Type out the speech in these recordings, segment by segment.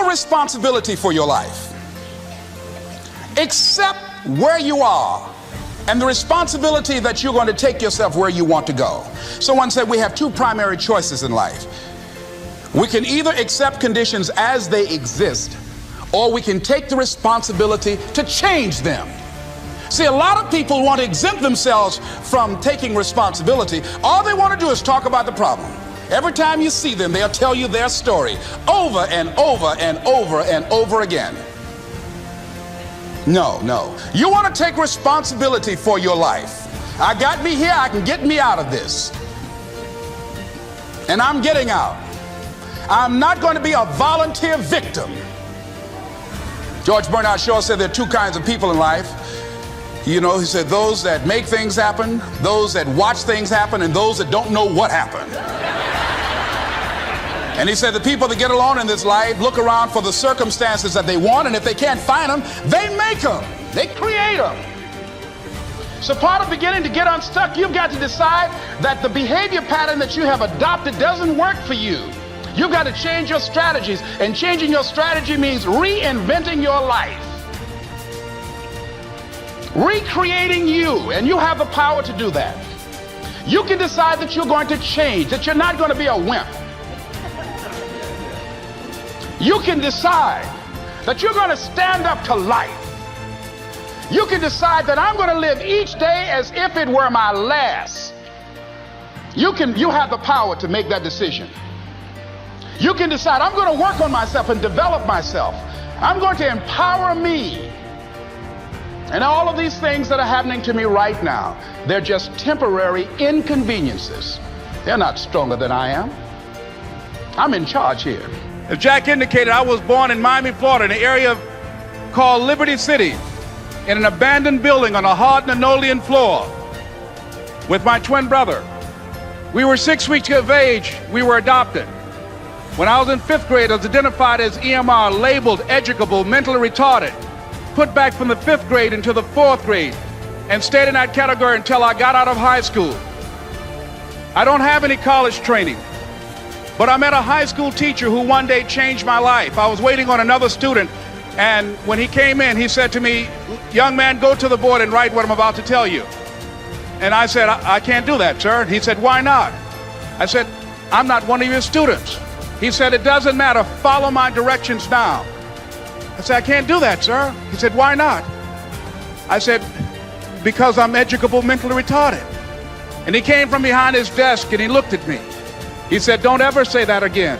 full responsibility for your life. Accept where you are and the responsibility that you're going to take yourself where you want to go. Someone said we have two primary choices in life. We can either accept conditions as they exist, or we can take the responsibility to change them. See, a lot of people want to exempt themselves from taking responsibility. All they want to do is talk about the problem. Every time you see them, they'll tell you their story over and over and over and over again. No. You want to take responsibility for your life. I got me here, I can get me out of this. And I'm getting out. I'm not going to be a volunteer victim. George Bernard Shaw said there are two kinds of people in life. You know, he said those that make things happen, those that watch things happen, and those that don't know what happened. And he said the people that get along in this life look around for the circumstances that they want, and if they can't find them, they make them. They create them. So part of beginning to get unstuck, you've got to decide that the behavior pattern that you have adopted doesn't work for you. You've got to change your strategies, and changing your strategy means reinventing your life. Recreating you, and you have the power to do that. You can decide that you're going to change, that you're not going to be a wimp. You can decide that you're going to stand up to life. You can decide that I'm going to live each day as if it were my last. You have the power to make that decision. You can decide I'm going to work on myself and develop myself. I'm going to empower me. And all of these things that are happening to me right now, they're just temporary inconveniences. They're not stronger than I am. I'm in charge here. As Jack indicated, I was born in Miami, Florida, in an area called Liberty City, in an abandoned building on a hard linoleum floor with my twin brother. We were 6 weeks of age. We were adopted. When I was in 5th grade, I was identified as EMR, labeled educable, mentally retarded, put back from the 5th grade into the 4th grade, and stayed in that category until I got out of high school. I don't have any college training, but I met a high school teacher who one day changed my life. I was waiting on another student, and when he came in, he said to me, "Young man, go to the board and write what I'm about to tell you." And I said, I can't do that, sir. He said, "Why not?" I said, "I'm not one of your students." He said, "It doesn't matter, follow my directions now." I said, "I can't do that, sir." He said, "Why not?" I said, "Because I'm educable, mentally retarded." And he came from behind his desk and he looked at me. He said, "Don't ever say that again.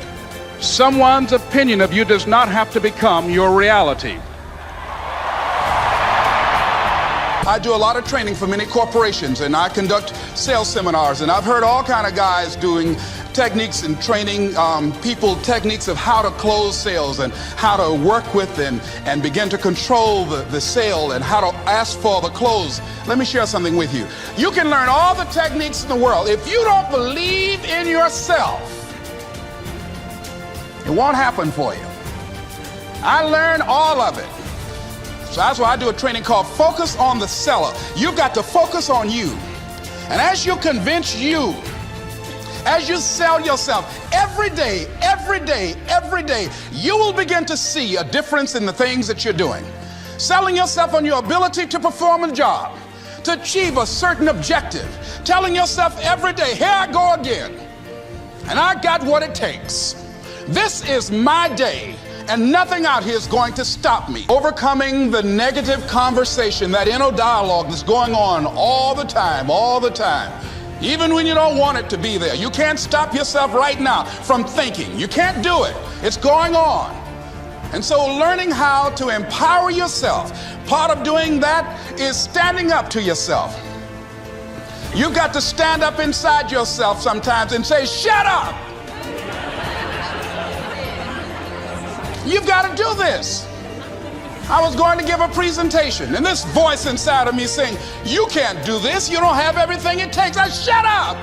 Someone's opinion of you does not have to become your reality." I do a lot of training for many corporations, and I conduct sales seminars, and I've heard all kind of guys doing techniques and training people techniques of how to close sales and how to work with and begin to control the sale and how to ask for the close. Let me share something with you. You can learn all the techniques in the world. If you don't believe in yourself, it won't happen for you. I learned all of it. So that's why I do a training called Focus on the Seller. You've got to focus on you. And as you convince you, as you sell yourself every day, you will begin to see a difference in the things that you're doing. Selling yourself on your ability to perform a job, to achieve a certain objective. Telling yourself every day, here I go again. And I got what it takes. This is my day. And nothing out here is going to stop me. Overcoming the negative conversation, that inner dialogue that's going on all the time. Even when you don't want it to be there. You can't stop yourself right now from thinking. You can't do it. It's going on. And so learning how to empower yourself, part of doing that is standing up to yourself. You've got to stand up inside yourself sometimes and say, "Shut up!" You've got to do this. I was going to give a presentation, and this voice inside of me saying, "You can't do this. You don't have everything it takes." I shut up.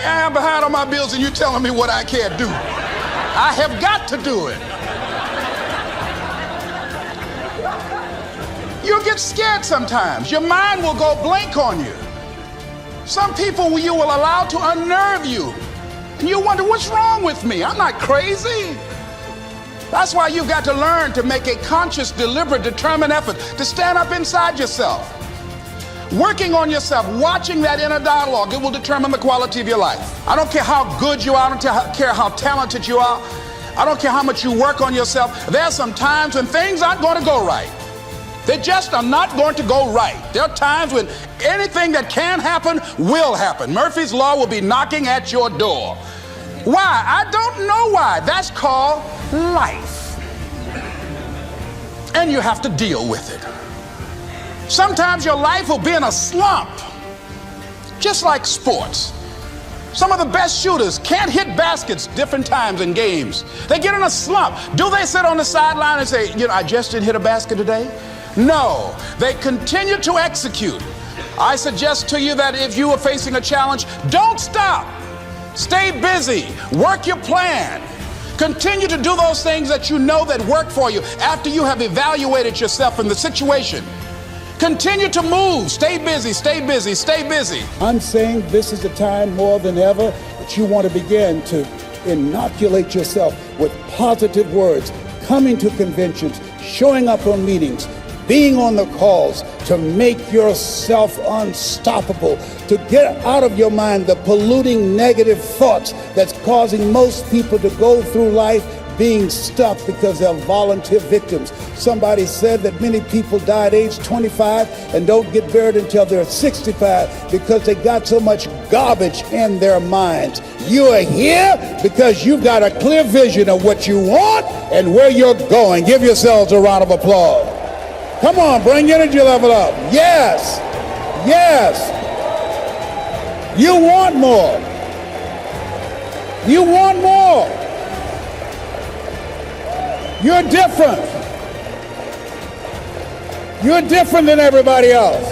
I'm behind on my bills, and you're telling me what I can't do. I have got to do it. You'll get scared sometimes. Your mind will go blank on you. Some people you will allow to unnerve you, and you wonder, what's wrong with me? I'm not crazy. That's why you've got to learn to make a conscious, deliberate, determined effort to stand up inside yourself. Working on yourself, watching that inner dialogue, it will determine the quality of your life. I don't care how good you are, I don't care how talented you are, I don't care how much you work on yourself. There are some times when things aren't going to go right. They just are not going to go right. There are times when anything that can happen will happen. Murphy's Law will be knocking at your door. Why? I don't know why. That's called life. And you have to deal with it. Sometimes your life will be in a slump, just like sports. Some of the best shooters can't hit baskets different times in games. They get in a slump. Do they sit on the sideline and say, you know, I just didn't hit a basket today? No, they continue to execute. I suggest to you that if you are facing a challenge, don't stop. Stay busy, work your plan. Continue to do those things that you know that work for you after you have evaluated yourself in the situation. Continue to move. Stay busy, stay busy, stay busy. I'm saying this is the time more than ever that you want to begin to inoculate yourself with positive words, coming to conventions, showing up on meetings, being on the calls, to make yourself unstoppable, to get out of your mind the polluting negative thoughts that's causing most people to go through life being stuck because they're volunteer victims. Somebody said that many people die at age 25 and don't get buried until they're 65 because they got so much garbage in their minds. You are here because you've got a clear vision of what you want and where you're going. Give yourselves a round of applause. Come on, bring your energy level up. Yes, yes. You want more. You want more. You're different. You're different than everybody else.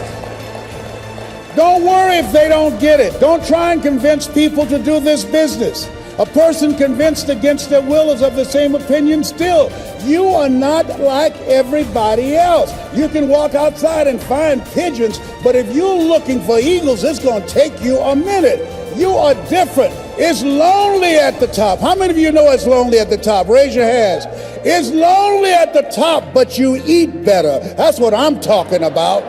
Don't worry if they don't get it. Don't try and convince people to do this business. A person convinced against their will is of the same opinion still. You are not like everybody else. You can walk outside and find pigeons, but if you're looking for eagles, it's going to take you a minute. You are different. It's lonely at the top. How many of you know it's lonely at the top? Raise your hands. It's lonely at the top, but you eat better. That's what I'm talking about.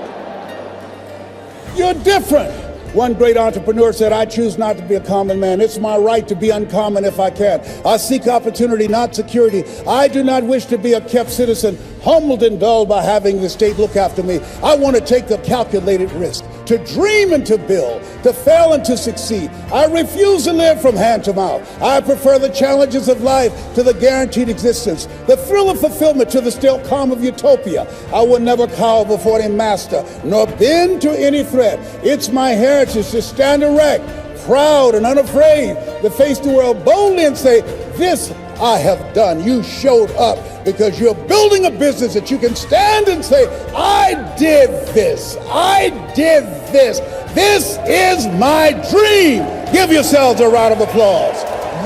You're different. One great entrepreneur said, I choose not to be a common man. It's my right to be uncommon if I can. I seek opportunity, not security. I do not wish to be a kept citizen, humbled and dulled by having the state look after me. I want to take the calculated risk, to dream and to build, to fail and to succeed. I refuse to live from hand to mouth. I prefer the challenges of life to the guaranteed existence, the thrill of fulfillment to the still calm of utopia. I will never cower before any master, nor bend to any threat. It's my heritage to stand erect, proud and unafraid, to face the world boldly and say, this I have done. You showed up because you're building a business that you can stand and say, I did this. I did this. This is my dream. Give yourselves a round of applause.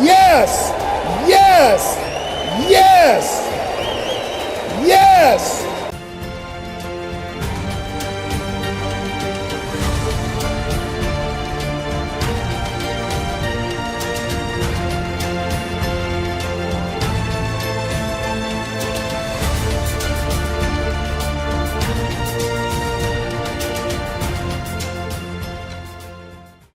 Yes, yes, yes, yes.